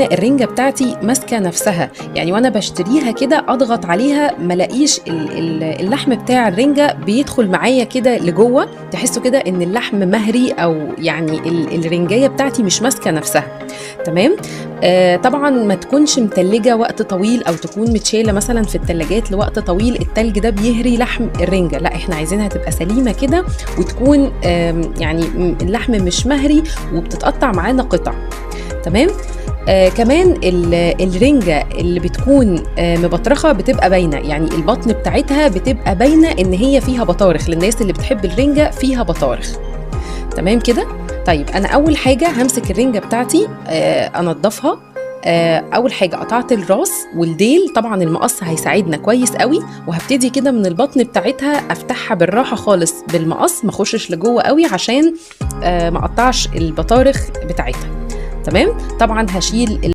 الرنجة بتاعتي ماسكة نفسها، يعني وانا بشتريها كده اضغط عليها ملاقيش اللحم بتاع الرنجة بيدخل معايا كده لجوه، تحسوا كده ان اللحم مهري او يعني الرنجية بتاعتي مش ماسكة نفسها. تمام. طبعا ما تكونش متلجة وقت طويل او تكون متشالة مثلا في التلاجات لوقت طويل، التلج ده بيهري لحم الرنجة، لا احنا عايزينها تبقى سليمة كده وتكون يعني اللحم مش مهري وبتتقطع معانا قطع. تمام. كمان الرنجة اللي بتكون مبطرخة بتبقى باينة، يعني البطن بتاعتها بتبقى باينة ان هي فيها بطارخ، للناس اللي بتحب الرنجة فيها بطارخ. تمام كده. طيب انا اول حاجة همسك الرنجة بتاعتي انضفها. اول حاجة قطعت الراس والديل، طبعا المقص هيساعدنا كويس قوي، وهبتدي كده من البطن بتاعتها افتحها بالراحة خالص بالمقص، ما اخشش لجوه قوي عشان ما اقطعش البطارخ بتاعتها. تمام. طبعا هشيل